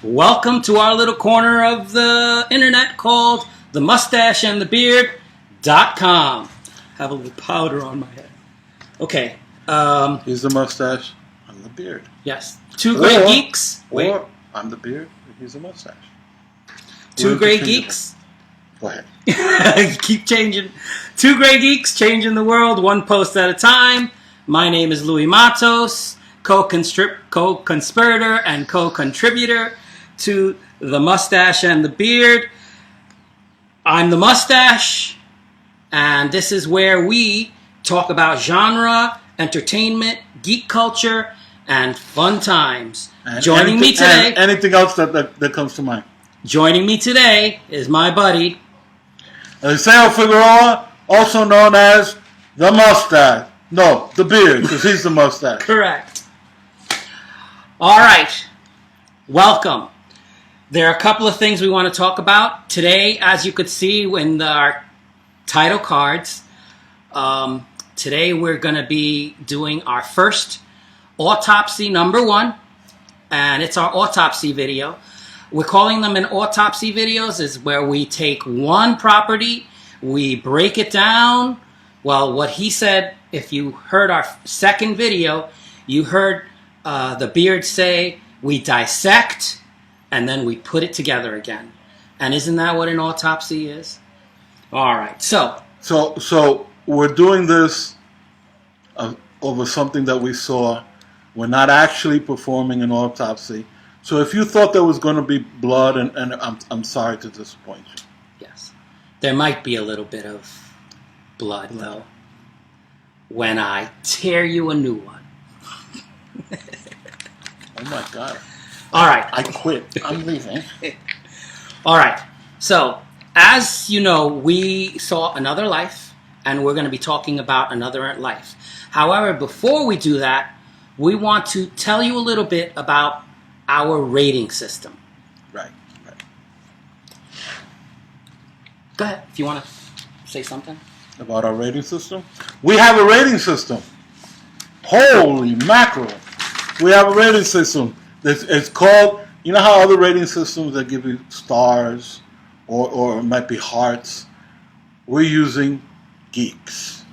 Welcome to our little corner of the internet called the Mustache and The Beard.com. Have a little powder on my head. Okay. He's the mustache. I'm the beard. Yes. Two Grey Geeks. Wait. Or I'm the beard. He's the mustache. Two Grey Geeks. Go ahead. Keep changing. Two Grey Geeks, changing the world one post at a time. My name is Louis Matos, co-conspirator and co-contributor to the Mustache and the Beard. I'm the Mustache, and this is where we talk about genre, entertainment, geek culture, and fun times. And Joining me today... anything else that comes to mind. Joining me today is my buddy... Eliseo Figueroa, also known as the Mustache. No, the Beard, because he's the mustache. Correct. All right. Welcome. There are a couple of things we want to talk about. Today, as you could see in our title cards, today we're going to be doing our first Autopsy number 1, and it's our autopsy video. We're calling them autopsy videos, is where we take one property, we break it down. Well, what he said, if you heard our second video, you heard the Beard say, we dissect, and then we put it together again. And isn't that what an autopsy is? All right, so we're doing this over something that we saw. We're not actually performing an autopsy. So if you thought there was going to be blood, and I'm sorry to disappoint you. Yes. There might be a little bit of blood, though, when I tear you a new one. Oh, my God. All right. I quit. I'm leaving. All right. So, as you know, we saw Another Life, and we're going to be talking about Another Life. However, before we do that, we want to tell you a little bit about our rating system. Right. Go ahead, if you want to say something. About our rating system? We have a rating system. Holy mackerel. We have a rating system. It's called, you know how other rating systems that give you stars or it might be hearts? We're using geeks.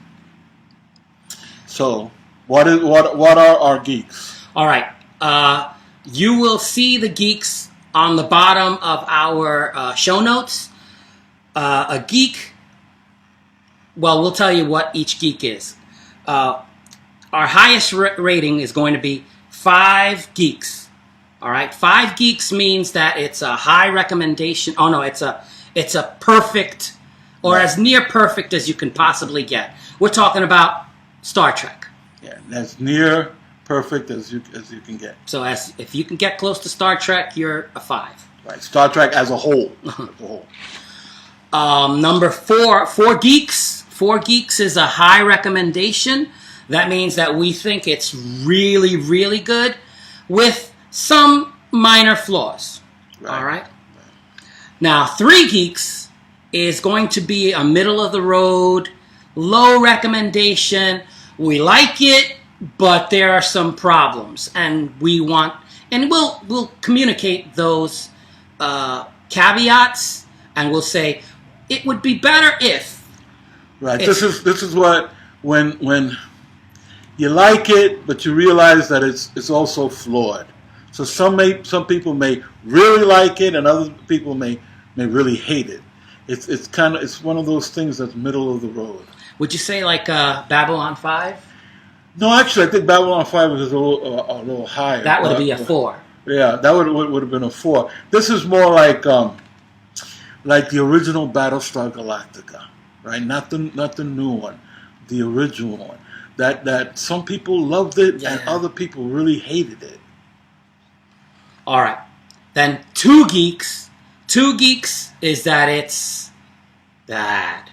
So, what are our geeks? All right. You will see the geeks on the bottom of our show notes. A geek, well, we'll tell you what each geek is. Our highest rating is going to be 5 geeks. All right, 5 geeks means that it's a high recommendation. Oh no, it's a perfect, or as near perfect as you can possibly get. We're talking about Star Trek. Yeah, as near perfect as you can get. So if you can get close to Star Trek, you're a 5. Right, Star Trek as a whole. Number 4 geeks. 4 geeks is a high recommendation. That means that we think it's really, really good with some minor flaws. Right. All right? Now, 3 geeks is going to be a middle of the road, low recommendation. We like it, but there are some problems, and we'll communicate those caveats, and we'll say it would be better if. Right. This is what when you like it, but you realize that it's also flawed. So some people may really like it, and other people may really hate it. It's one of those things that's middle of the road. Would you say like Babylon 5? No, actually, I think Babylon 5 was a little higher. That would be a 4. Yeah, that would have been a 4. This is more like the original Battlestar Galactica, right? Not the new one, the original one. That some people loved it and other people really hated it. All right, then 2 geeks. 2 geeks is that it's bad,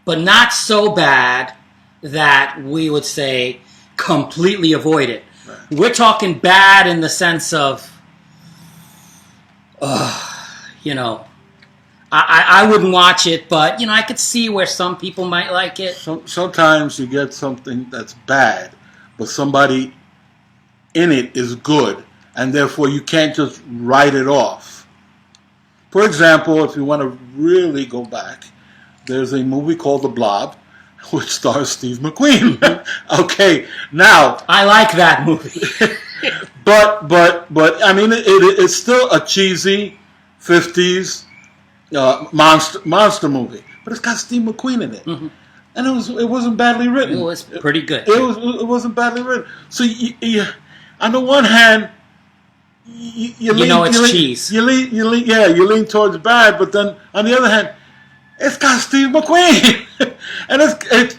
but not so bad that we would say completely avoid it. Right. We're talking bad in the sense of, I wouldn't watch it, but, I could see where some people might like it. Sometimes you get something that's bad, but somebody in it is good, and therefore you can't just write it off. For example, if you want to really go back, there's a movie called The Blob, which stars Steve McQueen. Okay, now I like that movie. but I mean it's still a cheesy 50s monster movie, but it's got Steve McQueen in it, and it wasn't badly written. It was pretty good. It wasn't badly written. So you on the one hand, you lean, cheese. You lean towards bad, but then on the other hand, it's got Steve McQueen, and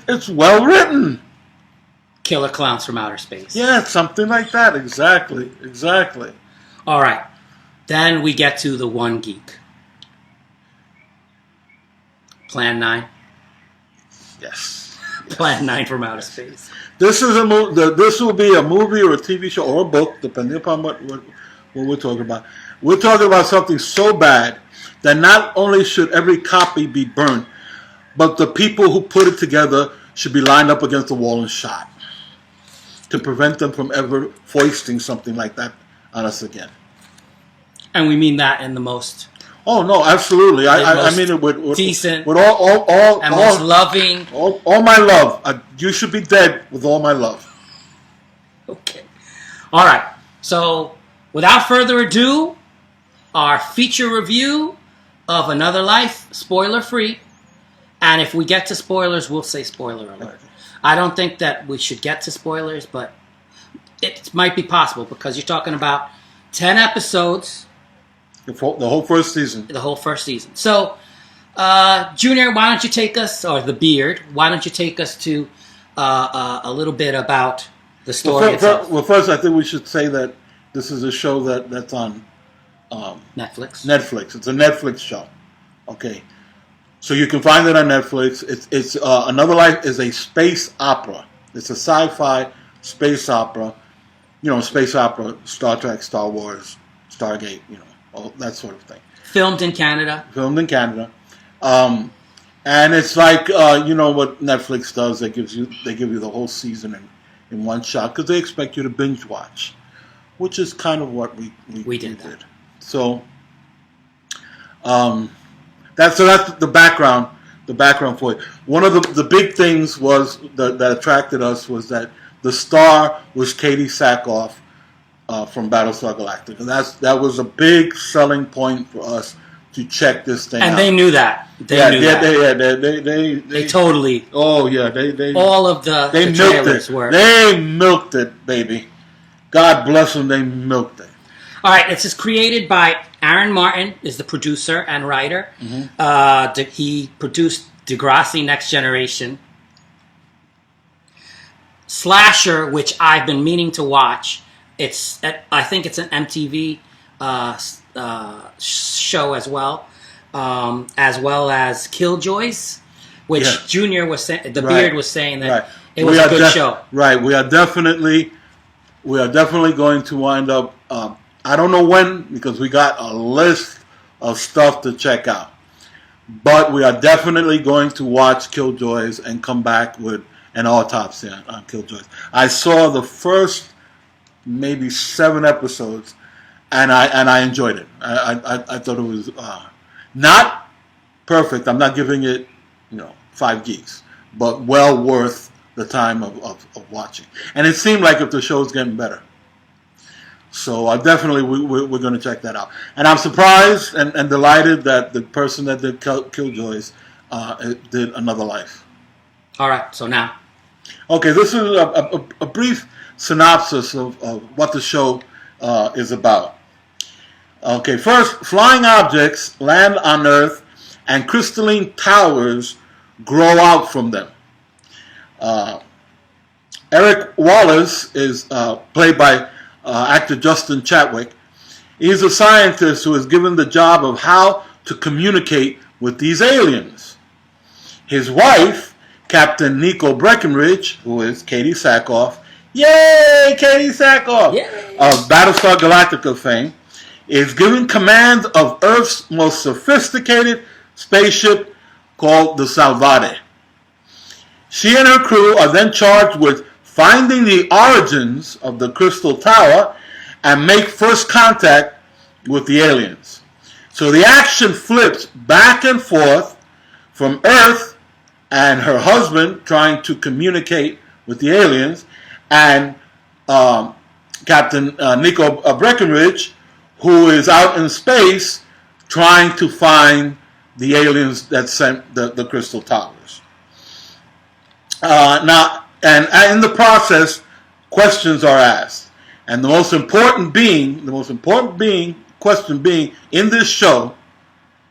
it's well written. Killer Clowns from Outer Space. Yeah, something like that. Exactly. All right. Then we get to the one geek. Plan 9. Yes. Plan 9 from Outer Space. This is This will be a movie or a TV show or a book, depending upon what we're talking about. We're talking about something so bad that not only should every copy be burnt, but the people who put it together should be lined up against the wall and shot to prevent them from ever foisting something like that on us again. And we mean that in the most... Oh no, absolutely. I mean it with decent, with all and most loving. All my love. You should be dead with all my love. Okay. All right. So, without further ado, our feature review of Another Life, spoiler free. And if we get to spoilers, we'll say spoiler alert. I don't think that we should get to spoilers, but it might be possible because you're talking about 10 episodes. The whole first season. The whole first season. So, Junior, why don't you take us, or The Beard, why don't you take us to a little bit about the story itself? Well, first, I think we should say that this is a show that's on Netflix. Netflix. It's a Netflix show. Okay. So you can find it on Netflix. It's Another Life is a space opera. It's a sci-fi space opera. Space opera, Star Trek, Star Wars, Stargate, all that sort of thing. Filmed in Canada. And it's like what Netflix does. They give you the whole season in one shot because they expect you to binge watch, which is kind of what we did. So that's the background. The background for it. One of the big things was that attracted us was that the star was Katie Sackhoff from Battlestar Galactica. That was a big selling point for us to check this thing out. And they knew that. They totally. Oh yeah, they all of the trailers were. They milked it, baby. God bless them. They milked it. All right, this is created by Aaron Martin, is the producer and writer. He produced Degrassi: Next Generation, Slasher, which I've been meaning to watch. I think it's an MTV show as well as Killjoys, which Junior was saying. The Beard was saying that it was a good show. Right, we are definitely going to wind up. I don't know when because we got a list of stuff to check out, but we are definitely going to watch Killjoys and come back with an autopsy on Killjoys. I saw the first maybe 7 episodes, and I enjoyed it. I thought it was not perfect. I'm not giving it 5 geeks, but well worth the time of watching. And it seemed like if the show's getting better. So definitely we're going to check that out. And I'm surprised and delighted that the person that did Killjoys did Another Life. All right, so now. Okay, this is a brief synopsis of what the show is about. Okay, first, flying objects land on Earth and crystalline towers grow out from them. Eric Wallace is played by actor Justin Chatwick. He's a scientist who is given the job of how to communicate with these aliens. His wife, Captain Nico Breckenridge, who is Katie Sackhoff, yay, Katie Sackhoff, of Battlestar Galactica fame, is given command of Earth's most sophisticated spaceship called the Salvade. She and her crew are then charged with finding the origins of the Crystal Tower and make first contact with the aliens. So the action flips back and forth from Earth and her husband trying to communicate with the aliens, and Captain Nico Breckenridge, who is out in space trying to find the aliens that sent the crystal towers. Now, and in the process, questions are asked, and the most important question being in this show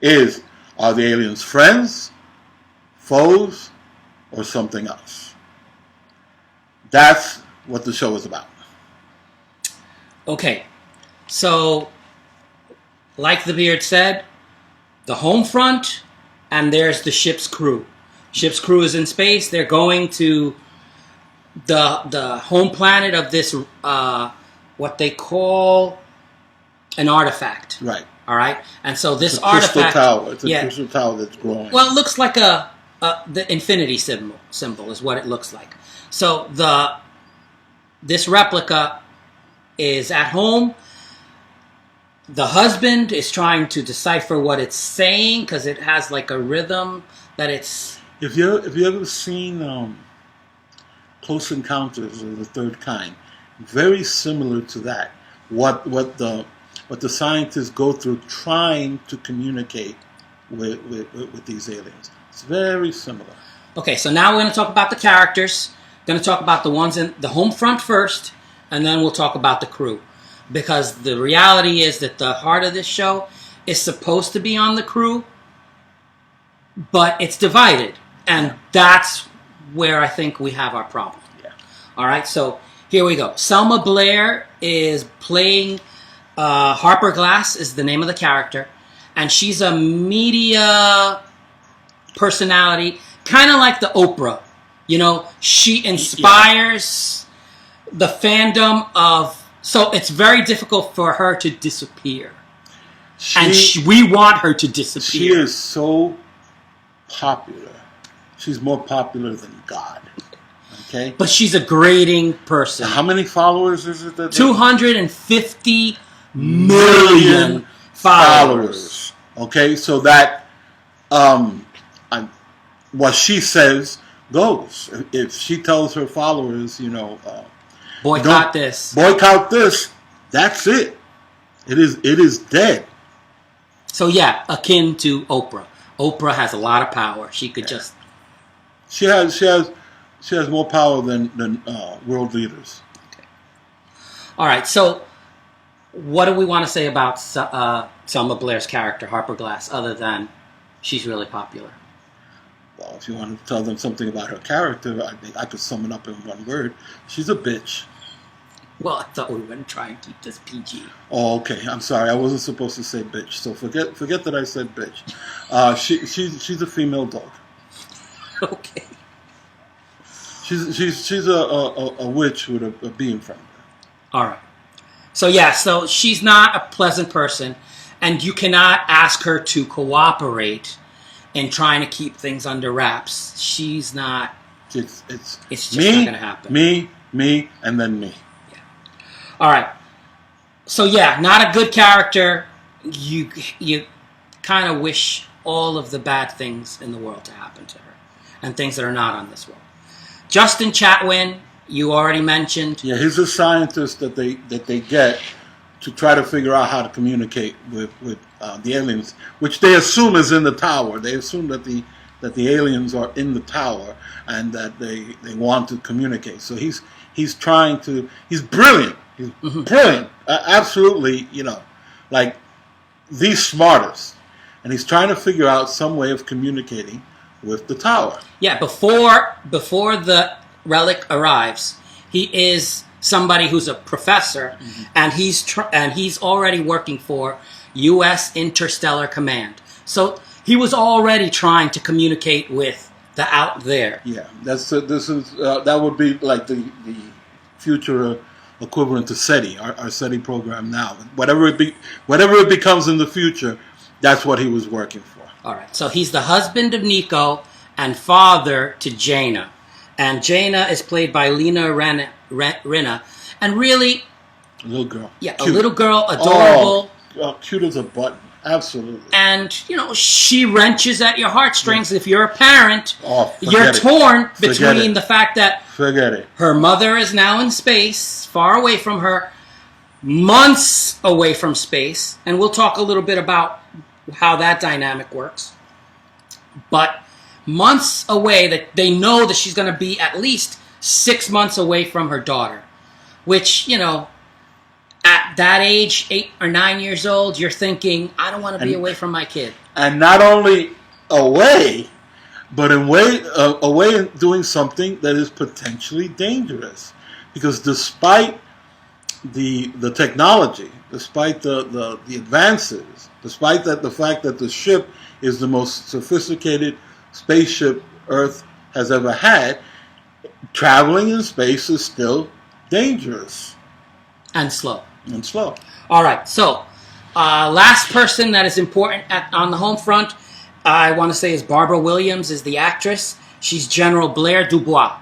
is: are the aliens friends, foes, or something else? That's what the show is about. Okay, so like the Beard said, the home front, and there's the ship's crew. Ship's crew is in space. They're going to the home planet of this what they call an artifact. Right. All right. And so this it's a crystal artifact, tower. It's a crystal tower that's growing. Well, it looks like the infinity symbol is what it looks like. So this replica is at home. The husband is trying to decipher what it's saying because it has like a rhythm that it's. If you ever seen Close Encounters of the Third Kind, very similar to that. What the scientists go through trying to communicate with these aliens. It's very similar. Okay, so now we're going to talk about the characters. Going to talk about the ones in the home front first, and then we'll talk about the crew. Because the reality is that the heart of this show is supposed to be on the crew, but it's divided. And that's where I think we have our problem. Yeah. All right, so here we go. Selma Blair is playing Harper Glass is the name of the character. And she's a media personality, kind of like the Oprah. You know, she inspires the fandom of... So it's very difficult for her to disappear. We want her to disappear. She is so popular. She's more popular than God. Okay? But she's a grating person. How many followers is it? 250 million followers. Okay, so that what she says goes. If she tells her followers, boycott this. Boycott this. That's it. It is dead. So yeah, akin to Oprah. Oprah has a lot of power. She could just. She has more power than world leaders. Okay. All right. So, what do we want to say about Selma Blair's character, Harper Glass, other than she's really popular? Well, if you want to tell them something about her character, I think I could sum it up in one word. She's a bitch. Well, I thought we were going to try and keep this PG. Oh, okay. I'm sorry. I wasn't supposed to say bitch. So forget that I said bitch. She's a female dog. Okay. She's a witch with a bee in front of her. All right. So yeah, so she's not a pleasant person, and you cannot ask her to cooperate in trying to keep things under wraps. She's not. It's just me, not going to happen. Me, and then me. Yeah. All right. So yeah, not a good character. You kind of wish all of the bad things in the world to happen to her, and things that are not on this world. Justin Chatwin, you already mentioned. Yeah, he's a scientist that they get to try to figure out how to communicate with the aliens, which they assume is in the tower. They assume that the aliens are in the tower and that they want to communicate. So he's trying to. He's brilliant. He's brilliant. Absolutely, like the smartest. And he's trying to figure out some way of communicating with the tower. Yeah, before the relic arrives, he is somebody who's a professor, and he's already working for U.S. Interstellar Command. So he was already trying to communicate with the out there. Yeah, that would be like the future equivalent to SETI, our SETI program now. Whatever it becomes in the future, that's what he was working for. All right, so he's the husband of Nico and father to Jaina. And Jaina is played by Lena Rinna. And really, A little girl. Yeah, Cute. a little girl, adorable. Oh, cute as a button. Absolutely. And, she wrenches at your heartstrings. If you're a parent, you're it. torn Forget between it. the fact that Forget it. her mother is now in space, far away from her, months away from space. And we'll talk a little bit about how that dynamic works. But months away, that they know that she's going to be at least 6 months away from her daughter. Which, at that age, 8 or 9 years old, you're thinking, I don't want to be away from my kid. And not only away, but away in doing something that is potentially dangerous. Because despite the technology, despite the advances, despite the fact that the ship is the most sophisticated spaceship Earth has ever had, traveling in space is still dangerous. And slow. All right, so last person that is important on the home front, I want to say, is Barbara Williams, is the actress. She's General Blair Dubois,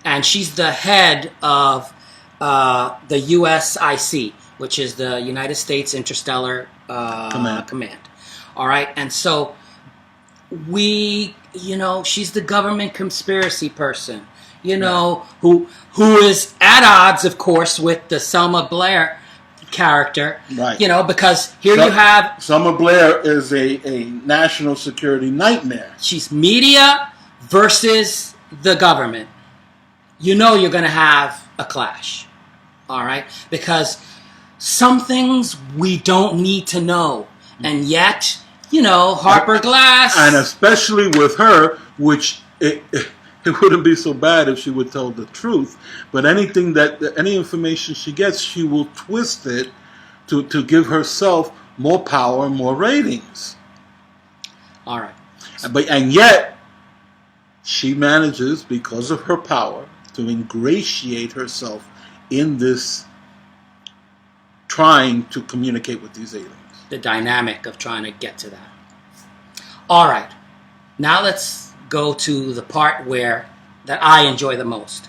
and she's the head of the USIC, which is the United States Interstellar Command. All right, and so she's the government conspiracy person, who is at odds, of course, with the Selma Blair character, right? Because you have Selma Blair is a national security nightmare. She's media versus the government. You're going to have a clash, all right? Because some things we don't need to know, and yet, Harper Glass, and especially with her, which it wouldn't be so bad if she would tell the truth. But any information she gets, she will twist it to give herself more power, more ratings. All right. And yet, she manages, because of her power, to ingratiate herself in this trying to communicate with these aliens. The dynamic of trying to get to that. All right. Now let's go to the part that I enjoy the most.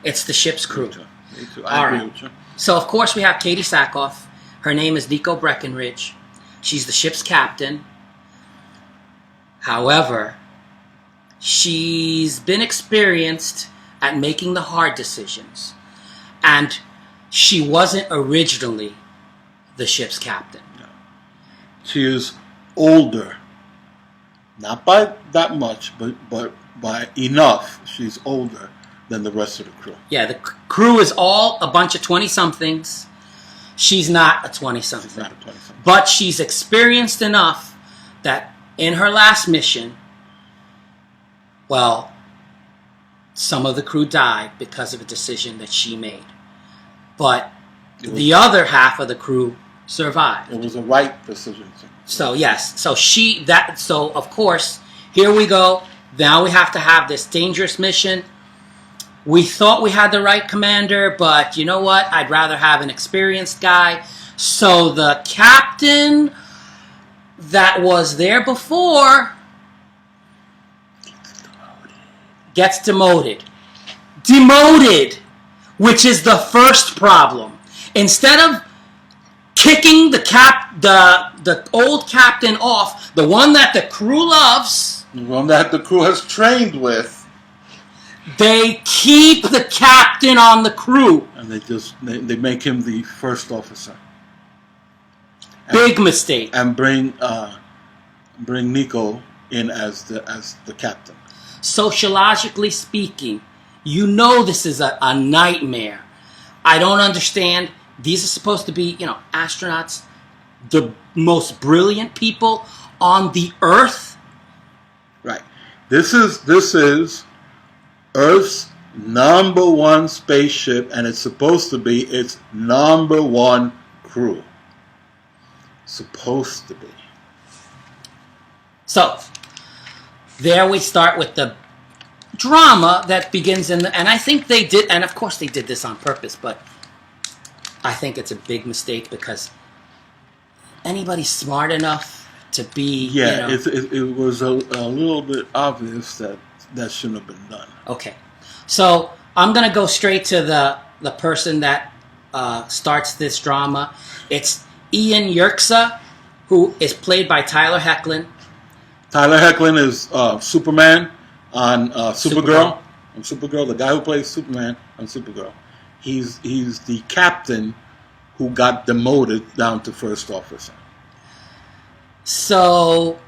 It's the ship's crew. Me too. I agree with you. So, of course, we have Katie Sackhoff. Her name is Nico Breckenridge. She's the ship's captain. However, she's been experienced at making the hard decisions. And she wasn't originally the ship's captain. No. She is older. Not by that much, but by enough. She's older than the rest of the crew. Yeah, the crew is all a bunch of 20-somethings. She's not a 20-something. She's not a 20-something. But she's experienced enough that in her last mission, some of the crew died because of a decision that she made. But the other half of the crew survived. It was a right decision. So, yes. So, of course, here we go. Now we have to have this dangerous mission. We thought we had the right commander, but you know what? I'd rather have an experienced guy. So the captain that was there before gets demoted. Demoted, which is the first problem. Instead of kicking the old captain off, the one that the crew loves, the one that the crew has trained with, they keep the captain on the crew. And they make him the first officer. Big mistake. And bring Nico in as the captain. Sociologically speaking, this is a nightmare. I don't understand. These are supposed to be, astronauts, the most brilliant people on the Earth. Right. This is Earth's #1 spaceship, and it's supposed to be its #1 crew. Supposed to be. So, there we start with the drama that begins and I think they did, and of course they did this on purpose, but I think it's a big mistake because anybody smart enough to be, it was a little bit obvious that shouldn't have been done. Okay, so I'm gonna go straight to the person that starts this drama. It's Ian Yerxa, who is played by Tyler Hoechlin. Tyler Hoechlin is Superman on Supergirl. On Supergirl, the guy who plays Superman on Supergirl. He's the captain who got demoted down to first officer. So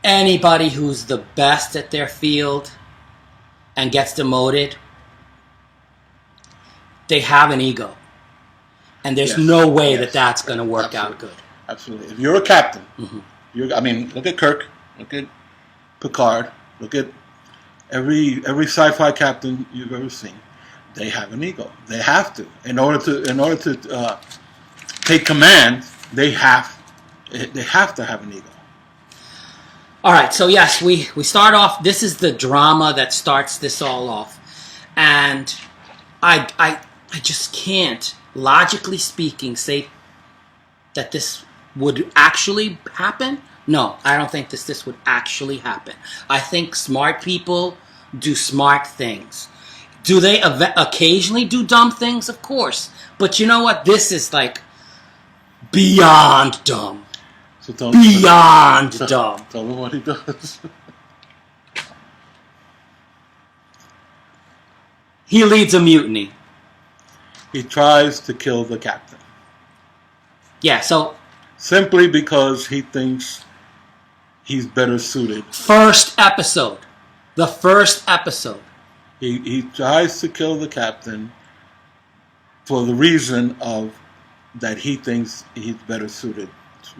anybody who's the best at their field and gets demoted, they have an ego. And there's no way that that's going to work out good. Absolutely. If you're a captain, look at Kirk, look at Picard, look at every sci-fi captain you've ever seen. They have an ego. They have to. In order to take command, they have to have an ego. All right, so yes, we start off. This is the drama that starts this all off, and I just can't, logically speaking, say that this would actually happen. No, I don't think this would actually happen. I think smart people do smart things. Do they occasionally do dumb things? Of course, but you know what? This is like beyond dumb. So dumb. Tell him what he does. He leads a mutiny. He tries to kill the captain. Yeah, so simply because he thinks he's better suited. First episode. The first episode. He tries to kill the captain for the reason of that he thinks he's better suited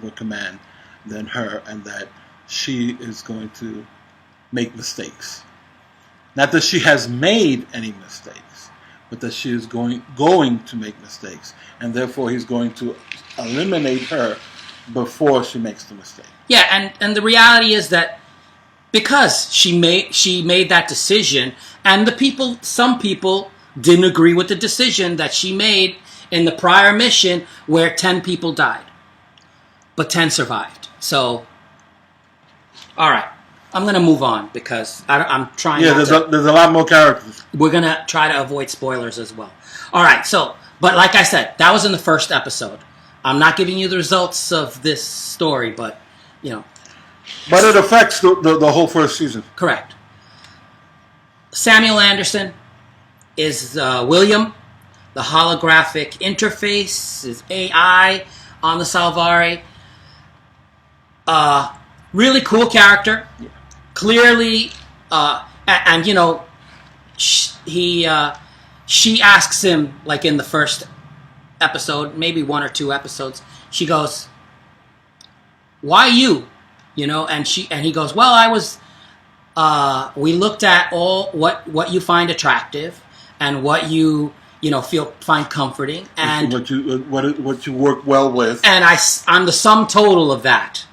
for command than her, and that she is going to make mistakes. Not that she has made any mistakes, but that she is going to make mistakes, and therefore he's going to eliminate her before she makes the mistake. Yeah, and the reality is that because she made that decision, and some people didn't agree with the decision that she made in the prior mission where 10 people died, but 10 survived. So, all right, I'm going to move on because I'm trying. Yeah, there's a lot more characters. We're going to try to avoid spoilers as well. All right, so, but like I said, that was in the first episode. I'm not giving you the results of this story, but, you know. But it affects the whole first season. Correct. Samuel Anderson is William. The holographic interface is AI on the Salvari. Really cool character. Yeah. Clearly, and you know, she asks him, like in the first episode, maybe 1 or 2 episodes, she goes, "Why you?" You know, and he goes, "Well, I was. We looked at all what you find attractive and what you find comforting, and what you work well with, and I'm the sum total of that.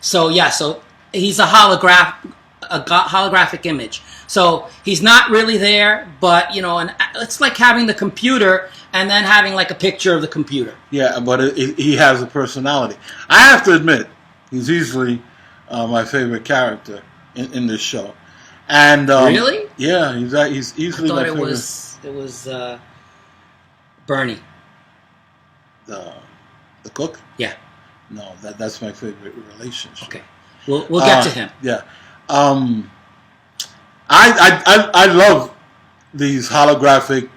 So yeah, so he's a holographic image. So he's not really there, but and it's like having the computer and then having like a picture of the computer. Yeah, but he has a personality. I have to admit, he's easily my favorite character in this show. And really, yeah, he's easily my favorite. It was Bernie, the cook. Yeah. No, that's my favorite relationship. Okay, we'll get to him. Yeah, I love these holographic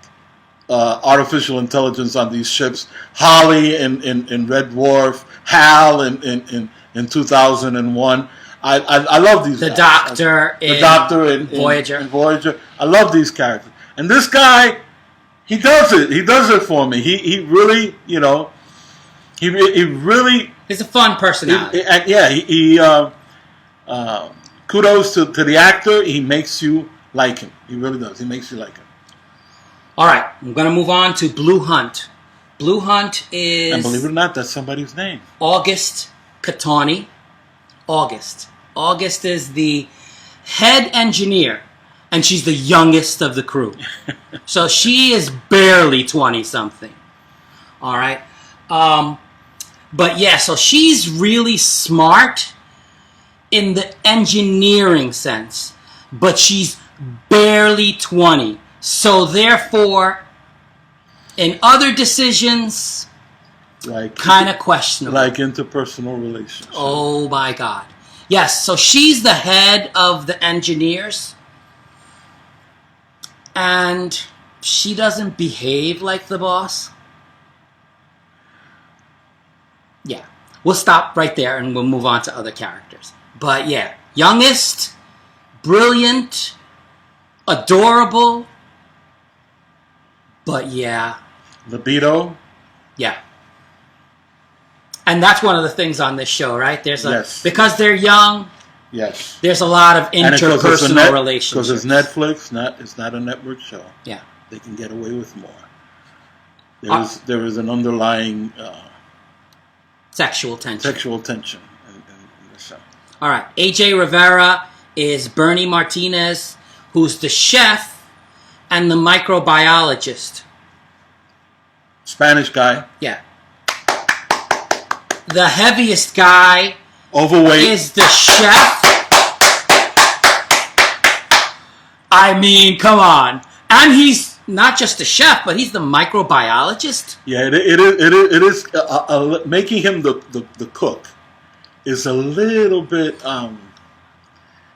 artificial intelligence on these ships. Holly in Red Dwarf, Hal in 2001. I love these. The guys. Doctor in Voyager. In Voyager. I love these characters, and this guy, he does it. He does it for me. He really, he really. He's a fun personality. Kudos to the actor. He makes you like him. He really does. He makes you like him. All right, I'm going to move on to Blue Hunt. Blue Hunt is... And believe it or not, that's somebody's name. August Catani. August. August is the head engineer, and she's the youngest of the crew. So she is barely 20-something. All right? But yeah, so she's really smart in the engineering sense, but she's barely 20. So therefore, In other decisions, kind of questionable. Like interpersonal relationships. Oh my God. Yes, so she's the head of the engineers. And she doesn't behave like the boss. Yeah. We'll stop right there and we'll move on to other characters. But yeah, youngest, brilliant, adorable, but yeah. Libido. Yeah. And that's one of the things on this show, right? There's Yes. Because they're young, Yes. there's a lot of interpersonal relationships. Because it's Netflix, it's not a network show. Yeah. They can get away with more. There is an underlying sexual tension. in the show. All right. AJ Rivera is Bernie Martinez, who's the chef and the microbiologist. Spanish guy. Yeah. The heaviest guy Overweight. is the chef. I mean, come on. And he's not just the chef, but he's the microbiologist. Yeah, it is making him the cook is a little bit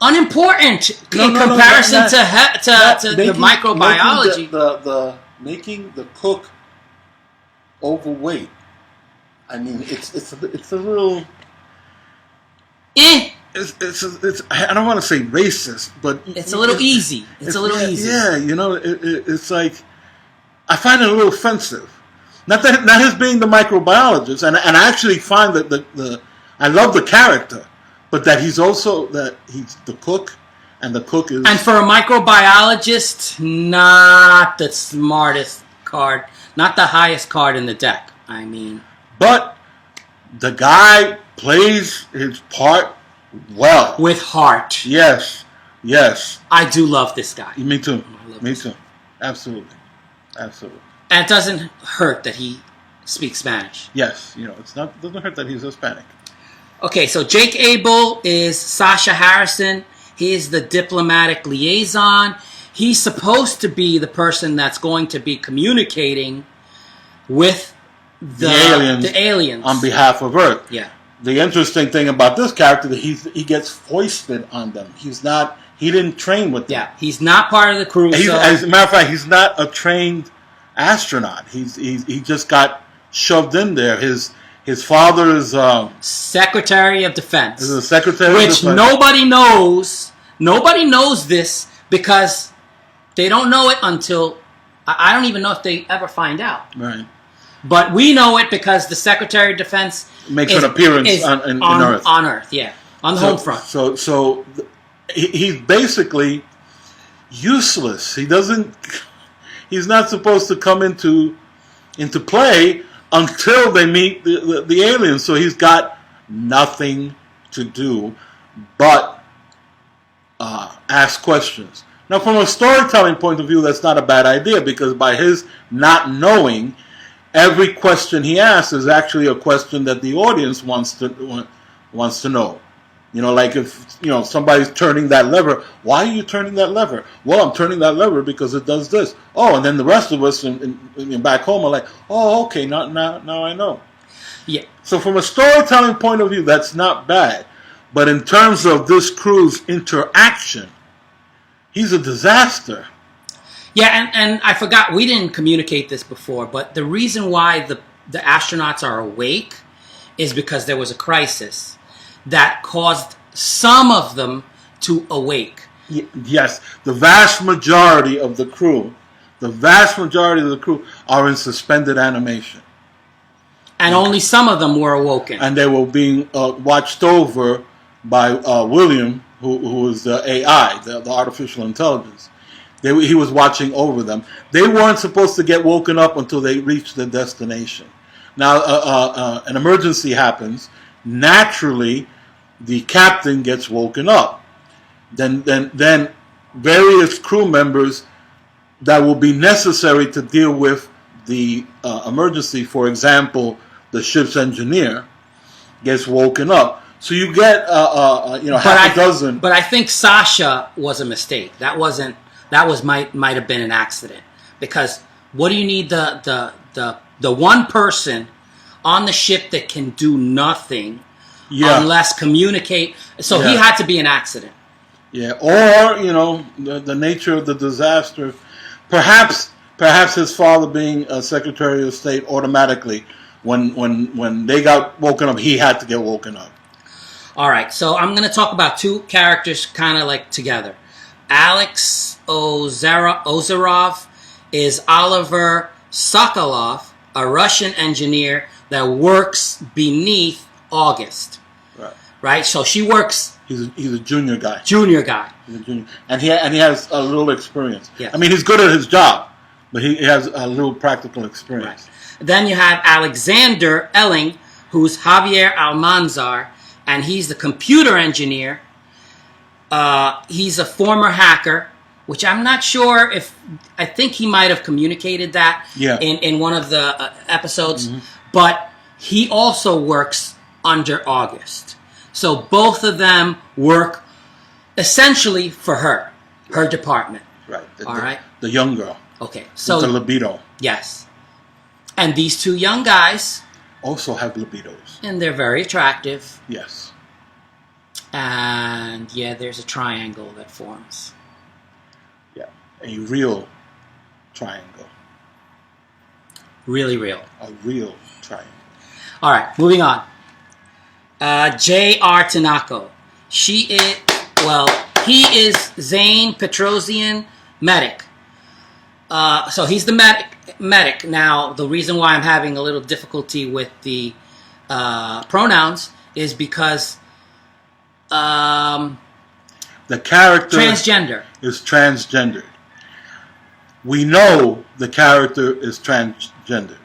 unimportant in comparison to the microbiology. The making the cook overweight. I mean, it's a little. It's I don't want to say racist, but it's a little easy. It's a little easy. Yeah, it's like I find it a little offensive. Not his being the microbiologist, and I actually find that the I love the character, but that he's the cook, and the cook is. And for a microbiologist, not the smartest card, not the highest card in the deck. I mean, but the guy plays his part well. With heart. Yes. I do love this guy. Me too. Me too. Absolutely. And it doesn't hurt that he speaks Spanish. Yes. It doesn't hurt that he's Hispanic. Okay, so Jake Abel is Sasha Harrison. He is the diplomatic liaison. He's supposed to be the person that's going to be communicating with the aliens on behalf of Earth. Yeah. The interesting thing about this character that he gets foisted on them. He didn't train with them. Yeah, he's not part of the crew. As a matter of fact, he's not a trained astronaut. He just got shoved in there. His father is Secretary of Defense. Is the Secretary of Defense. Which nobody knows. Nobody knows this because they don't know it until I don't even know if they ever find out. Right. But we know it because the Secretary of Defense makes an appearance on Earth. On Earth, yeah. On the home front. So he's basically useless. He's not supposed to come into play until they meet the aliens. So he's got nothing to do but ask questions. Now, from a storytelling point of view, that's not a bad idea because by his not knowing, every question he asks is actually a question that the audience wants to know. Like if somebody's turning that lever, why are you turning that lever? Well, I'm turning that lever because it does this. Oh, and then the rest of us in back home are like, oh, okay, now I know. Yeah. So from a storytelling point of view, that's not bad. But in terms of this crew's interaction, he's a disaster. Yeah, and I forgot, we didn't communicate this before, but the reason why the astronauts are awake is because there was a crisis that caused some of them to awake. Yes, the vast majority of the crew are in suspended animation. And only some of them were awoken. And they were being watched over by William, who was the AI, the artificial intelligence. He was watching over them. They weren't supposed to get woken up until they reached their destination. Now, an emergency happens. Naturally, the captain gets woken up. Then various crew members that will be necessary to deal with the emergency, for example, the ship's engineer, gets woken up. So you get half a dozen. But I think Sasha was a mistake. That might have been an accident because What do you need the one person on the ship that can do nothing unless communicate? So he had to be an accident. Yeah, or the nature of the disaster. Perhaps his father being a Secretary of State automatically, when they got woken up, he had to get woken up. All right, so I'm going to talk about two characters kind of like together. Alex Ozerov is Oliver Sokolov, a Russian engineer that works beneath August. Right? So she works... He's a junior guy. Junior guy. He's a junior. And he has a little experience. Yeah. I mean, he's good at his job, but he has a little practical experience. Right. Then you have Alexander Elling, who's Javier Almanzar, and he's the computer engineer. He's a former hacker, which I'm not sure if... I think he might have communicated that in one of the episodes. Mm-hmm. But he also works under August. So both of them work essentially for her department. Right. All right. The young girl. Okay. So the libido. Yes. And these two young guys also have libidos. And they're very attractive. Yes. And there's a triangle that forms. Yeah. A real triangle. Really real. A real triangle. All right, moving on. J.R. Tanako. He is Zane Petrosian medic. So he's the medic. Now, the reason why I'm having a little difficulty with the pronouns is because the character transgender is transgendered. We know the character is transgendered.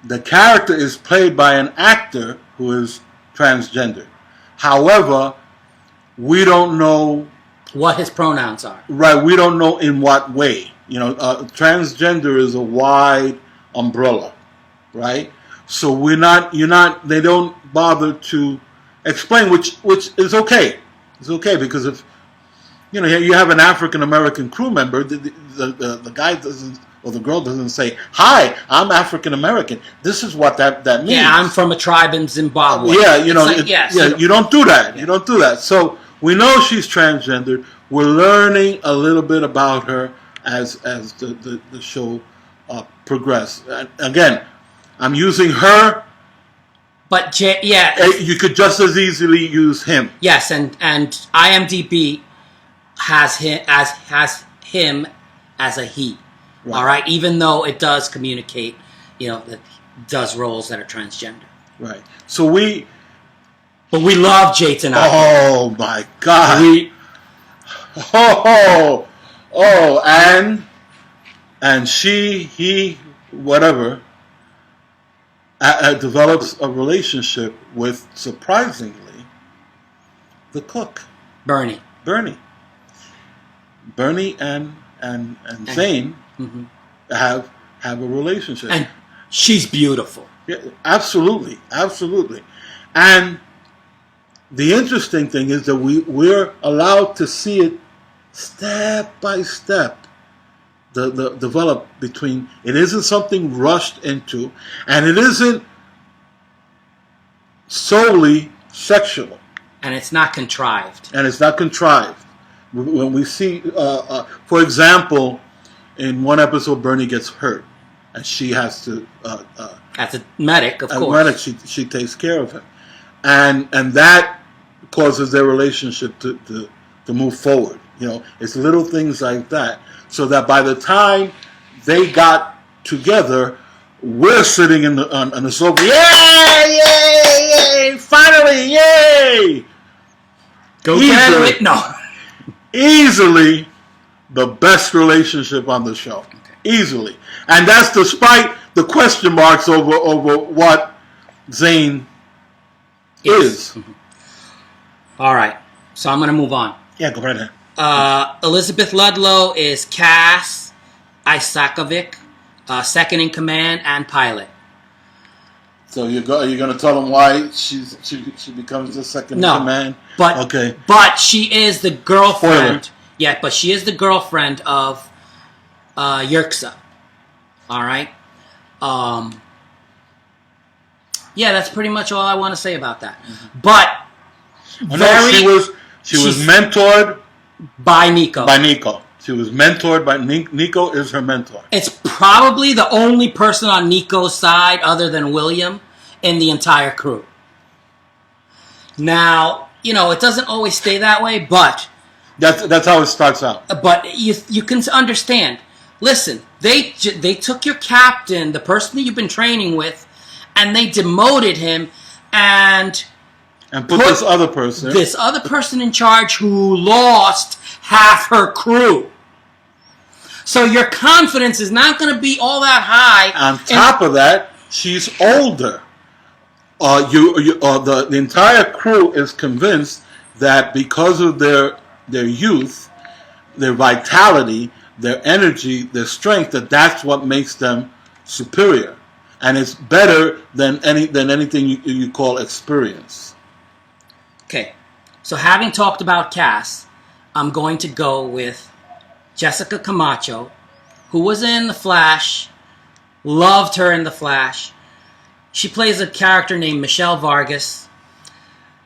The character is played by an actor who is transgendered. However, we don't know what his pronouns are. Right, we don't know in what way. Transgender is a wide umbrella, right? So they don't bother to explain, which is okay. It's okay because if you have an African American crew member, the guy doesn't, or the girl doesn't say, "Hi, I'm African American. This is what that means." Yeah, I'm from a tribe in Zimbabwe. Yeah, you don't do that. Yeah. You don't do that. So we know she's transgendered. We're learning a little bit about her as the show progresses. Again, I'm using her. But you could just as easily use him. Yes, and IMDb has him as a he. Right. All right, even though it does communicate, that does roles that are transgender. Right. So but we love Jay Tanaka. Oh my God. And he, whatever, develops a relationship with, surprisingly, the cook, Bernie and Zane have a relationship, and she's beautiful. Yeah, absolutely. And the interesting thing is that we're allowed to see it step by step, the develop between. It isn't something rushed into, and it isn't solely sexual, and it's not contrived. When we see, for example, in one episode, Bernie gets hurt, and she has to. As a medic, of course. Medic, she takes care of him, and that causes their relationship to move forward. It's little things like that, so that by the time they got together, we're sitting on the sofa. Yay! Finally, yay! Go get it! No. Easily the best relationship on the show. Okay. Easily. And that's despite the question marks over what Zane is. Mm-hmm. All right. So I'm going to move on. Yeah, go right ahead. Elizabeth Ludlow is Cass Isakovic, second in command and pilot. So you're going to tell them why she becomes the second in command? But she is the girlfriend. Spoiler. Yeah, but she is the girlfriend of Yerxa. All right. Yeah, that's pretty much all I want to say about that. Mm-hmm. But she was mentored by Nico. She was mentored by Nico. Is her mentor. It's probably the only person on Nico's side, other than William, in the entire crew. Now, it doesn't always stay that way, but that's how it starts out. But you can understand. Listen, they took your captain, the person that you've been training with, and they demoted him and put this other person in charge who lost half her crew. So your confidence is not going to be all that high. On top of that, she's older. The entire crew is convinced that because of their youth, their vitality, their energy, their strength, that's what makes them superior, and it's better than anything you call experience. Okay, so having talked about Cass, I'm going to go with Jessica Camacho, who was in The Flash. Loved her in The Flash. She plays a character named Michelle Vargas.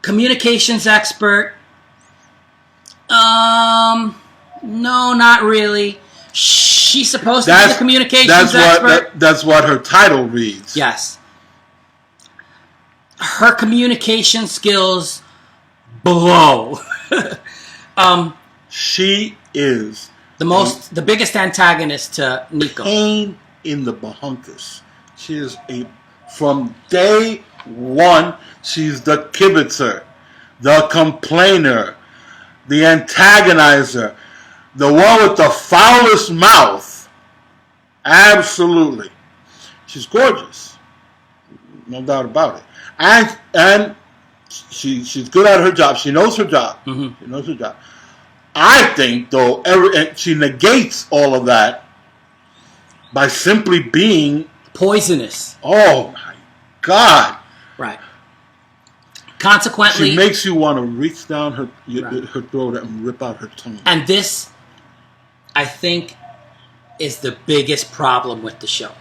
Communications expert. No, not really. She's supposed to be the communications expert. That's what her title reads. Yes. Her communication skills blow. She is the biggest antagonist to Nico. Pain in the Bahunkus. She is from day one, she's the kibitzer, the complainer, the antagonizer, the one with the foulest mouth. Absolutely. She's gorgeous. No doubt about it. And she's good at her job. She knows her job. Mm-hmm. She knows her job. I think, though, she negates all of that by simply being poisonous. Oh my God! Right. Consequently, she makes you want to reach down her throat and rip out her tongue. And this, I think, is the biggest problem with the show.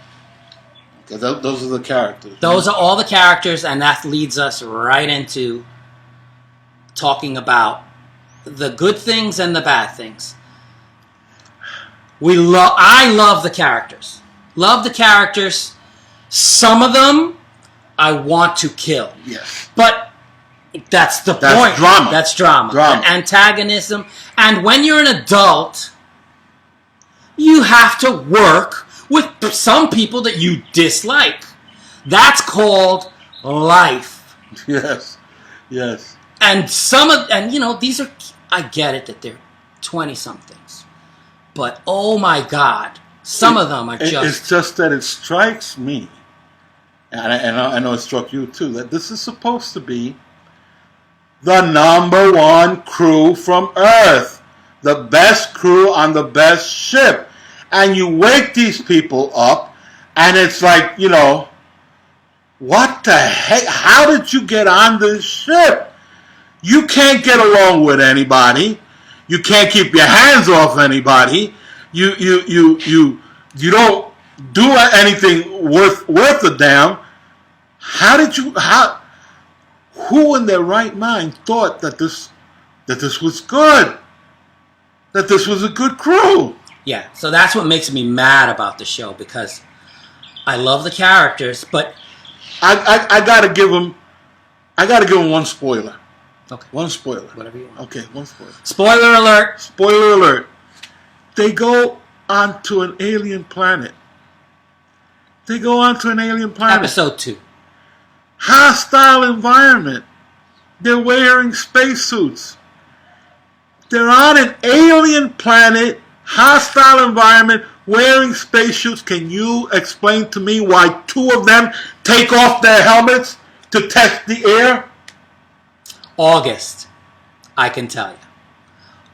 Okay, those are the characters. Those are all the characters, and that leads us right into talking about the good things and the bad things. I love the characters. Love the characters. Some of them I want to kill. Yes. But that's the point. Drama. That's drama. The antagonism. And when you're an adult, you have to work with some people that you dislike. That's called life. Yes. Yes. And these are, I get it that they're 20-somethings. But, oh my God, some of them are just... It's just that it strikes me, and I know it struck you too, that this is supposed to be the number one crew from Earth. The best crew on the best ship. And you wake these people up, and it's like, what the heck? How did you get on this ship? You can't get along with anybody. You can't keep your hands off anybody. You don't do anything worth a damn. Who in their right mind thought that this was good? That this was a good crew? Yeah, so that's what makes me mad about the show, because I love the characters, but I gotta give them one spoiler. Okay. One spoiler. Whatever you want. Okay, one spoiler. Spoiler alert. Spoiler alert. They go onto an alien planet. Episode 2. Hostile environment. They're wearing spacesuits. They're on an alien planet, hostile environment, wearing spacesuits. Can you explain to me why two of them take off their helmets to test the air? August, I can tell you.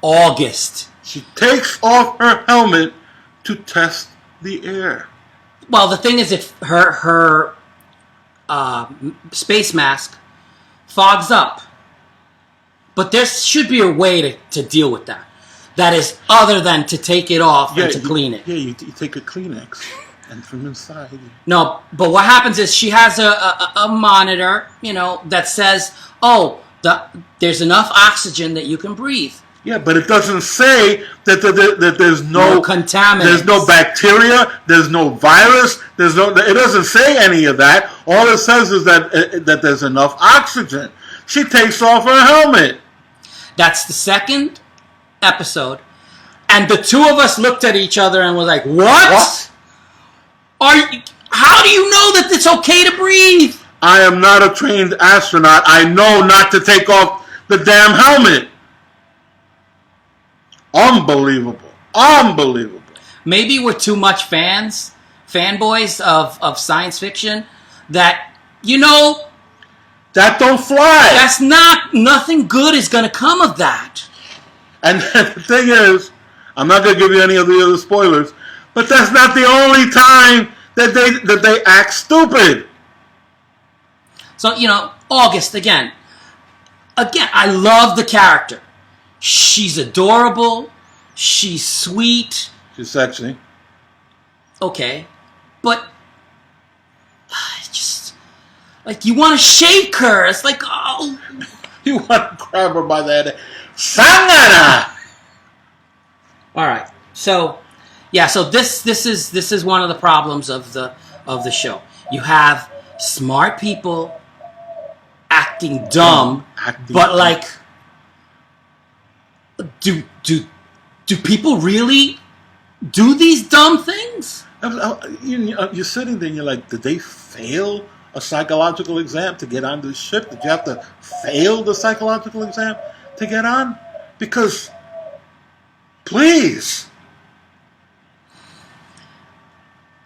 August. She takes off her helmet to test the air. Well, the thing is, if her space mask fogs up, but there should be a way to deal with that. That is other than to take it off and to clean it. Yeah, you take a Kleenex And from inside. No, but what happens is she has a monitor, that says, "Oh, there's enough oxygen that you can breathe." Yeah, but it doesn't say that there's no contaminants. There's no bacteria. There's no virus. It doesn't say any of that. All it says is that there's enough oxygen. She takes off her helmet. That's the second episode, and the two of us looked at each other and was like, "What? How do you know that it's okay to breathe?" I am not a trained astronaut. I know not to take off the damn helmet. Unbelievable. Maybe we're too much fanboys of science fiction that, that don't fly. That's nothing good is going to come of that. And the thing is, I'm not going to give you any of the other spoilers, but that's not the only time that they act stupid. So, August, again, I love the character. She's adorable. She's sweet. She's sexy. Okay. But, just, you want to shake her. It's like, oh. You want to grab her by the head. Sangana! All right. So, yeah, so this is one of the problems of the show. You have smart people acting dumb, but do people really do these dumb things? You're sitting there and you're like, did they fail a psychological exam to get on this ship? Did you have to fail the psychological exam to get on? Because, please.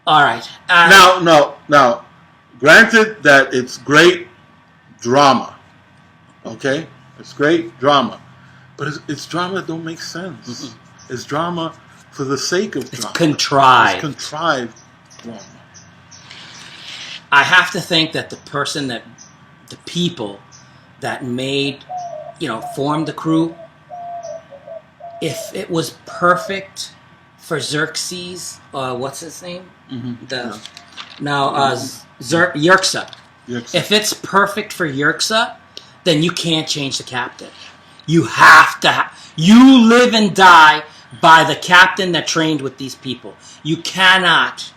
All right. Now, granted that it's great drama, okay? It's great drama. But it's drama that don't make sense. Mm-hmm. It's drama for the sake of drama. It's contrived. It's contrived drama. I have to think that the people that made, formed the crew, if it was perfect for Xerxes, what's his name? Mm-hmm. Yerxa. If it's perfect for Yerxa, then you can't change the captain. You have to. You live and die by the captain that trained with these people. You cannot.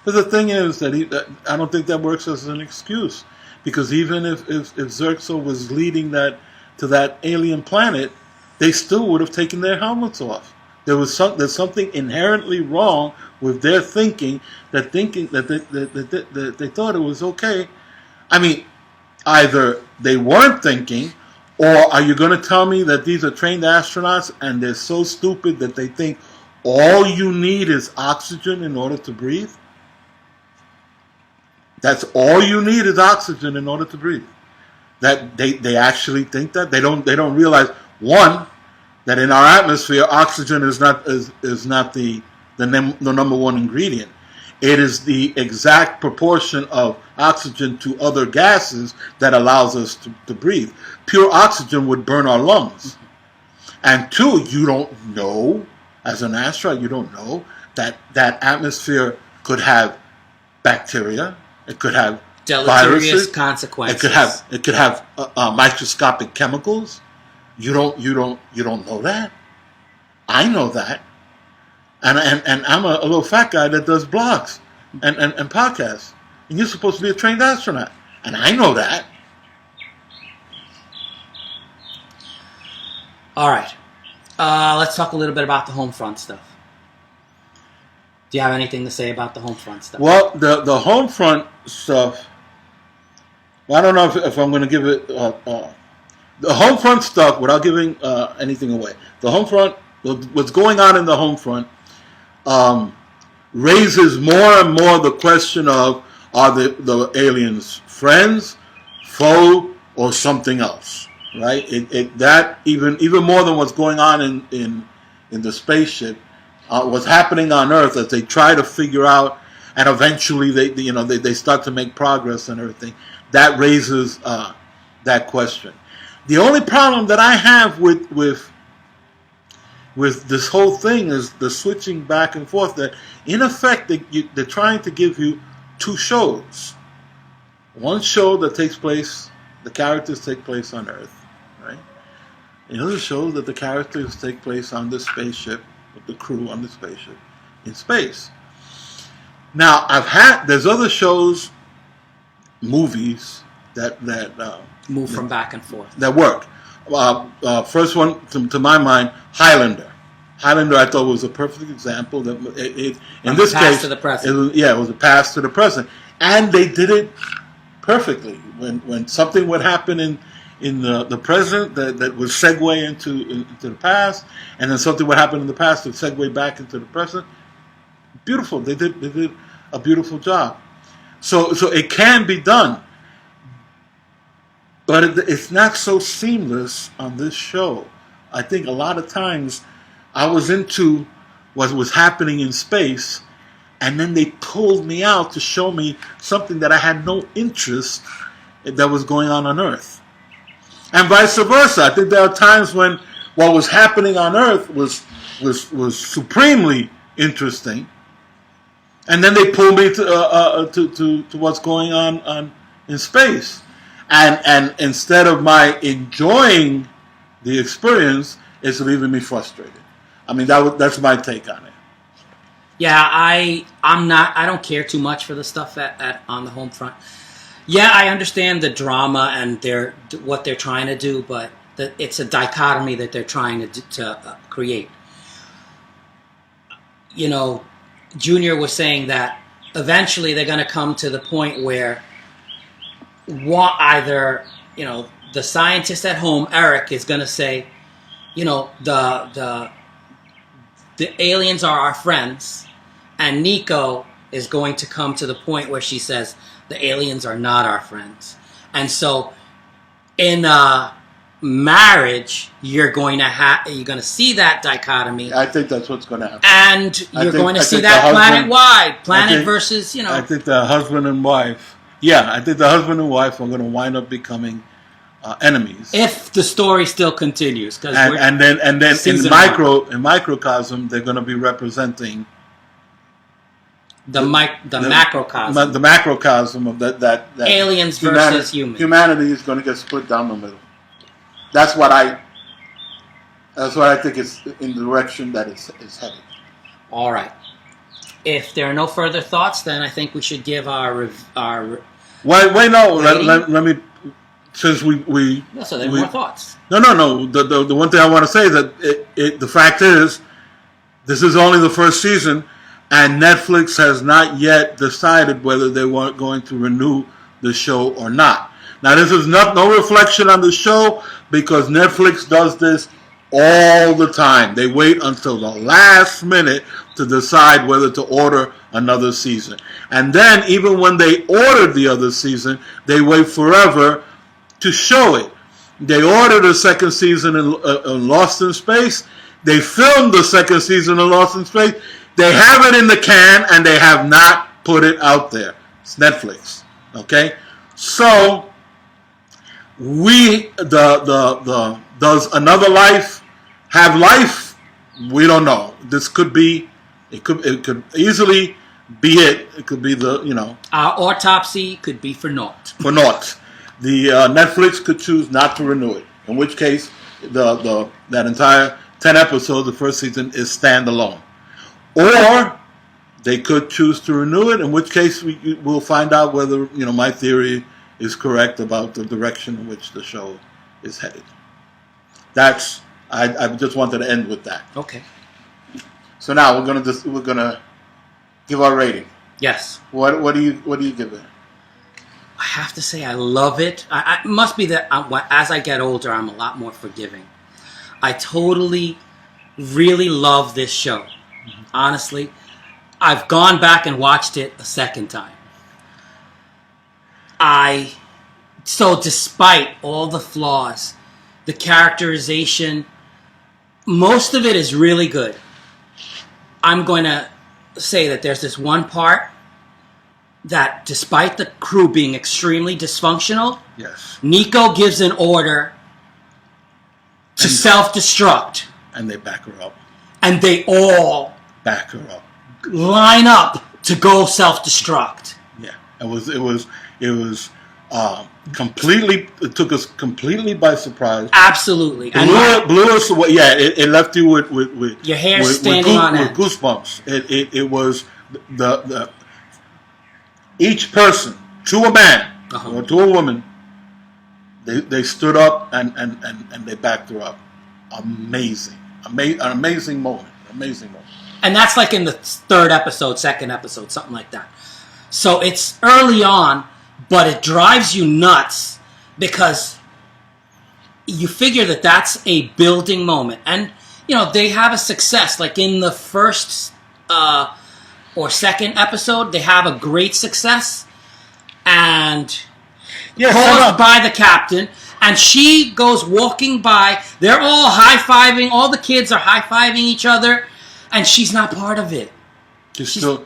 But the thing is that I don't think that works as an excuse, because even if Xerxes was leading that to that alien planet, they still would have taken their helmets off. There's something inherently wrong with their thinking that they thought it was okay. I mean, either they weren't thinking, or are you going to tell me that these are trained astronauts and they're so stupid that they think all you need is oxygen in order to breathe? That's all you need is oxygen in order to breathe. That they actually think that? They don't realize, one, that in our atmosphere oxygen is not the number one ingredient. It is the exact proportion of oxygen to other gases that allows us to breathe. Pure oxygen would burn our lungs. And two, you don't know, as an astronaut, you don't know that atmosphere could have bacteria. It could have deleterious viruses, consequences. It could have microscopic chemicals. You don't know that. I know that. And I'm a little fat guy that does blogs and podcasts. And you're supposed to be a trained astronaut. And I know that. All right. Let's talk a little bit about the home front stuff. Do you have anything to say about the home front stuff? Well, the home front stuff, I don't know if I'm going to give it... the home front stuff, without giving anything away, the home front, what's going on in the home front, raises more and more the question of, are the aliens friends, foe, or something else? Right? That even more than what's going on in the spaceship, what's happening on Earth as they try to figure out, and eventually they start to make progress and everything. That raises that question. The only problem that I have with with this whole thing is the switching back and forth. That in effect they're trying to give you two shows. One show that takes place, the characters take place on Earth, right? Another show that the characters take place on the spaceship, with the crew on the spaceship, in space. Now, there's other shows, movies that move from back and forth. That work. First one, to my mind, Highlander. Highlander, I thought, was a perfect example. That in this case, to the present. It was a past to the present, and they did it perfectly. When something would happen in the present that would segue into the past, and then something would happen in the past that would segue back into the present. Beautiful. They did a beautiful job. So it can be done, but it's not so seamless on this show. I think a lot of times I was into what was happening in space, and then they pulled me out to show me something that I had no interest that was going on Earth. And vice versa. I think there are times when what was happening on Earth was supremely interesting, and then they pulled me to what's going on in space. And instead of my enjoying the experience, it's leaving me frustrated. I mean, that's my take on it. Yeah, I don't care too much for the stuff on the home front. Yeah, I understand the drama and what they're trying to do, but it's a dichotomy that they're trying to create. You know, Junior was saying that eventually they're going to come to the point where either, you know, the scientist at home, Eric, is going to say, you know, the aliens are our friends, and Nico is going to come to the point where she says the aliens are not our friends. And so in marriage, you're going to see that dichotomy. I think that's what's going to happen. And you're going to see that planet-wide, versus, you know. I think the husband and wife, I think the husband and wife are going to wind up becoming enemies if the story still continues. And then in microcosm, they're going to be representing the macrocosm. The macrocosm of that aliens versus humans. Humanity is going to get split down the middle. That's what I think is in the direction that it's headed. All right. If there are no further thoughts, then I think we should give our. Wait, no. Let me. Since we. So there are more thoughts. No. The one thing I want to say is that the fact is, this is only the first season, and Netflix has not yet decided whether they were going to renew the show or not. Now, this is no reflection on the show, because Netflix does this all the time. They wait until the last minute to decide whether to order another season. And then, even when they ordered the other season, they wait forever to show it. They ordered a second season in Lost in Space. They filmed the second season of Lost in Space. They have it in the can, and they have not put it out there. It's Netflix. Okay? So, does another life have life? We don't know. This could be, it could easily be it. It could be our autopsy could be for naught. For naught. The Netflix could choose not to renew it. In which case, that entire 10 episodes, the first season, is standalone. Or they could choose to renew it. In which case, we'll find out whether my theory is correct about the direction in which the show is headed. I just wanted to end with that. Okay. So now we're gonna give our rating. Yes. What do you give it? I have to say I love it. It must be that as I get older, I'm a lot more forgiving. I totally, really love this show. Mm-hmm. Honestly, I've gone back and watched it a second time. So despite all the flaws, the characterization, most of it is really good. I'm going to say that there's this one part that, despite the crew being extremely dysfunctional, yes, Nico gives an order to self-destruct. And they back her up. and they all back her up, line up to go self-destruct. Yeah, it was completely. It took us completely by surprise. Absolutely, Blew us away. Yeah, it left you with your hair standing on end. With goosebumps. It was the each person, to a man or to a woman, they stood up and they backed her up. Amazing, an amazing moment. Amazing moment. And that's like in the third episode, second episode, something like that. So it's early on, but it drives you nuts because you figure that that's a building moment. And, you know, they have a success. Like in the first or second episode, they have a great success. And caused by the captain. And she goes walking by. They're all high-fiving. All the kids are high-fiving each other. And she's not part of it. She's still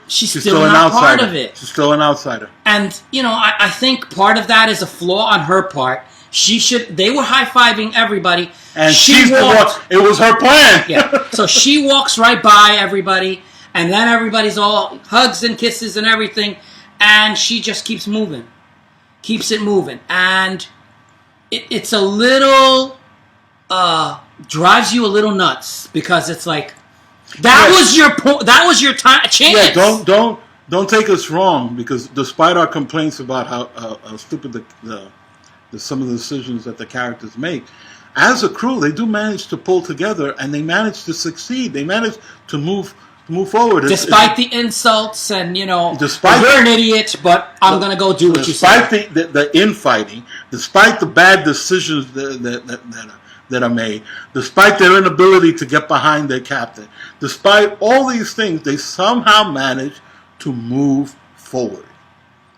an not outsider. part of it. She's still an outsider. And, you know, I think part of that is a flaw on her part. They were high-fiving everybody. And it was her plan. Yeah. So she walks right by everybody. And then everybody's all hugs and kisses and everything. And she just keeps moving. Keeps it moving. And it's a little, drives you a little nuts. Because it's like, that was your point. That was your chance. Yeah, don't take us wrong, because despite our complaints about how stupid some of the decisions that the characters make, as a crew, they do manage to pull together and they manage to succeed. They manage to move forward. Despite the insults and, you know, despite you're an idiot, but I'm going to go do what you say. Despite the infighting, despite the bad decisions that are made, despite their inability to get behind their captain, despite all these things, they somehow manage to move forward.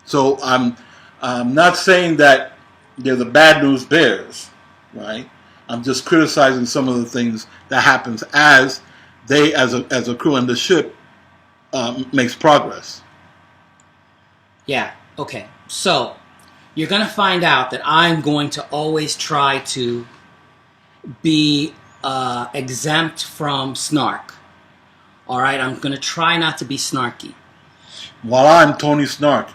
So I'm not saying that they're the bad news bears, right? I'm just criticizing some of the things that happens as they, as a crew and the ship, makes progress. Yeah. Okay. So you're going to find out that I'm going to always try to be exempt from snark. All right, I'm going to try not to be snarky. While I'm Tony Snark.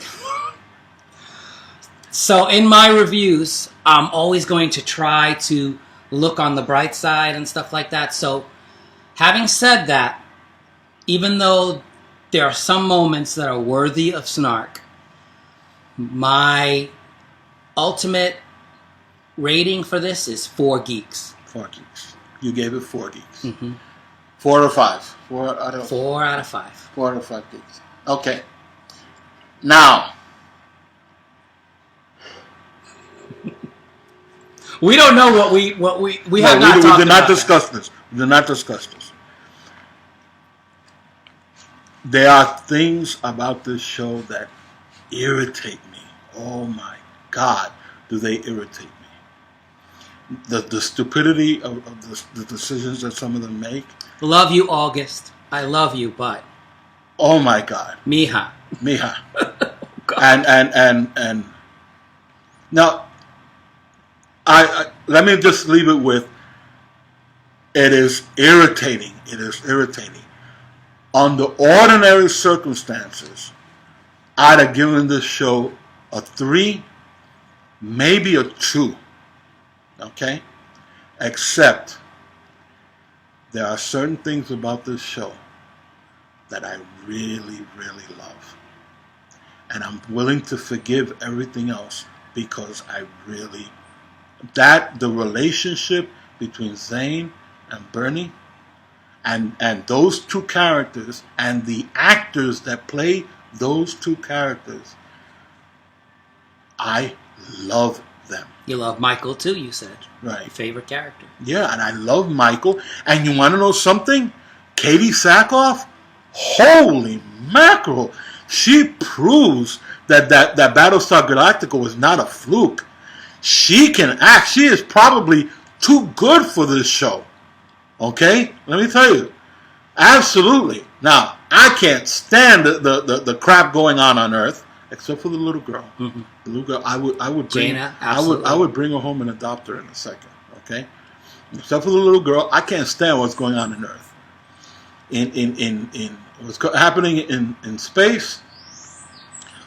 So in my reviews, I'm always going to try to look on the bright side and stuff like that. So having said that, even though there are some moments that are worthy of snark, my ultimate rating for this is 4 geeks. 4 geeks. You gave it 4 geeks. Mm-hmm. 4 out of 5. 4 out of 5. 4 out of 5 geeks. Okay. Now, we don't know what we have not talked about. We did not discuss this. We did not discuss this. There are things about this show that irritate me. Oh my God, do they irritate me? The stupidity of the decisions that some of them make. Love you, August. I love you, but oh my God, Mija. Oh, and now, I let me just leave it with. It is irritating. It is irritating. Under ordinary circumstances, I'd have given this show a 3, maybe a 2. Okay? Except there are certain things about this show that I really, really love. And I'm willing to forgive everything else because I really... the relationship between Zane and Bernie and those two characters and the actors that play those two characters, I love them. You love Michael too, you said. Right. Your favorite character. Yeah, and I love Michael. And you want to know something? Katie Sackhoff, holy mackerel. She proves that Battlestar Galactica was not a fluke. She can act. She is probably too good for this show. Okay? Let me tell you. Absolutely. Now, I can't stand the crap going on Earth, except for the little girl. Mm-hmm. The little girl, I would bring Jaina, absolutely. I would bring her home and adopt her in a second. Okay? Except for the little girl, I can't stand what's going on Earth. in what's happening in space.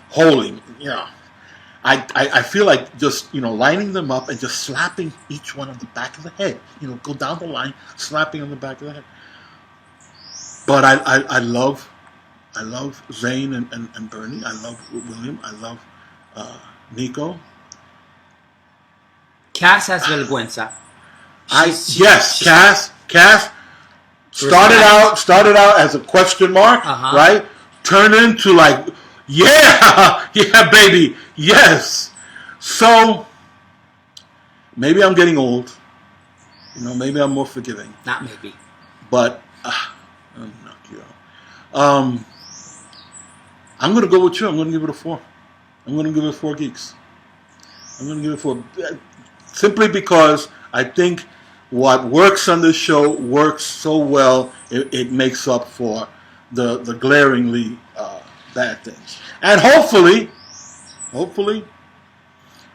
Holy, I feel like just lining them up and just slapping each one on the back of the head. Go down the line, slapping on the back of the head. But I love Zane and Bernie. I love William. I love Nico. Cass has vergüenza. Cass started out as a question mark, right? Turned into like, yeah, baby, yes. So maybe I'm getting old. Maybe I'm more forgiving. Not maybe. But I'm going to go with you. I'm going to give it a 4. I'm going to give it 4 geeks. I'm going to give it 4. Simply because I think what works on this show works so well, it makes up for the glaringly bad things. And hopefully,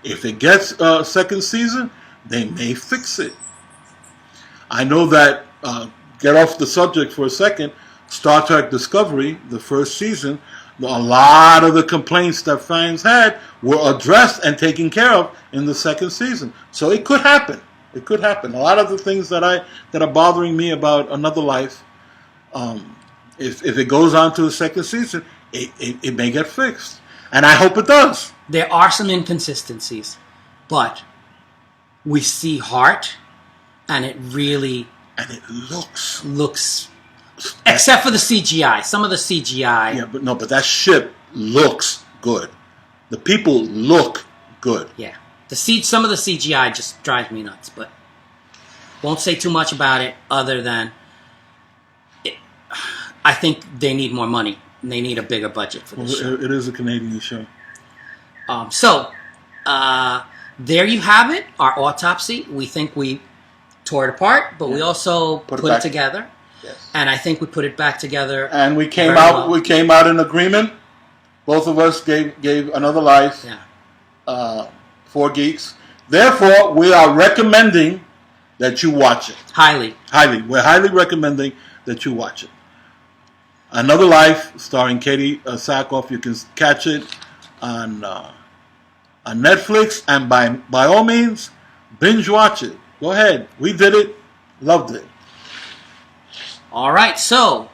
if it gets a second season, they may fix it. I know that, get off the subject for a second, Star Trek Discovery, the first season, a lot of the complaints that fans had were addressed and taken care of in the second season. So it could happen. It could happen. A lot of the things that are bothering me about Another Life, if it goes on to the second season, it may get fixed. And I hope it does. There are some inconsistencies, but we see heart, and it really... And it looks... Except for the CGI. Some of the CGI... Yeah, but that ship looks good. The people look good. Yeah. Some of the CGI just drives me nuts, but won't say too much about it other than I think they need more money. And they need a bigger budget for this show. It is a Canadian show. So, there you have it, our autopsy. We think we tore it apart, but we also put it together. Yes. And I think we put it back together. And we came out in agreement. Both of us gave Another Life 4 geeks. Therefore, we are recommending that you watch it. Highly. We're highly recommending that you watch it. Another Life, starring Katie Sackhoff. You can catch it on Netflix, and by all means, binge watch it. Go ahead. We did it. Loved it. All right, so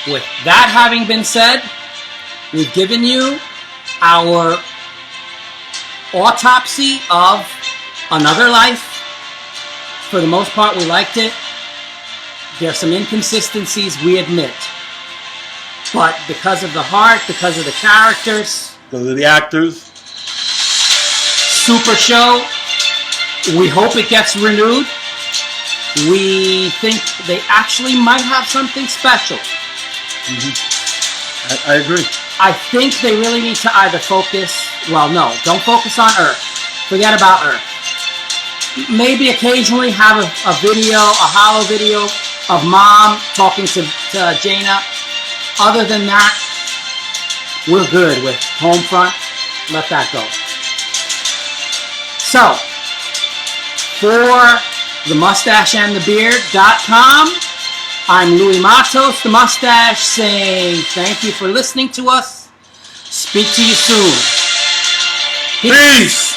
with that having been said, we've given you our autopsy of Another Life. For the most part, we liked it. There are some inconsistencies, we admit. But because of the heart, because of the characters, because of the actors, super show. We hope it gets renewed. We think they actually might have something special. Mm-hmm. I agree. I think they really need to either focus... Well, no, don't focus on Earth. Forget about Earth. Maybe occasionally have a video, a hollow video of Mom talking to Jaina. Other than that, we're good with Homefront. Let that go. So, for the Mustache and the Beard.com, I'm Louis Matos, the Mustache, saying thank you for listening to us. Speak to you soon. Peace.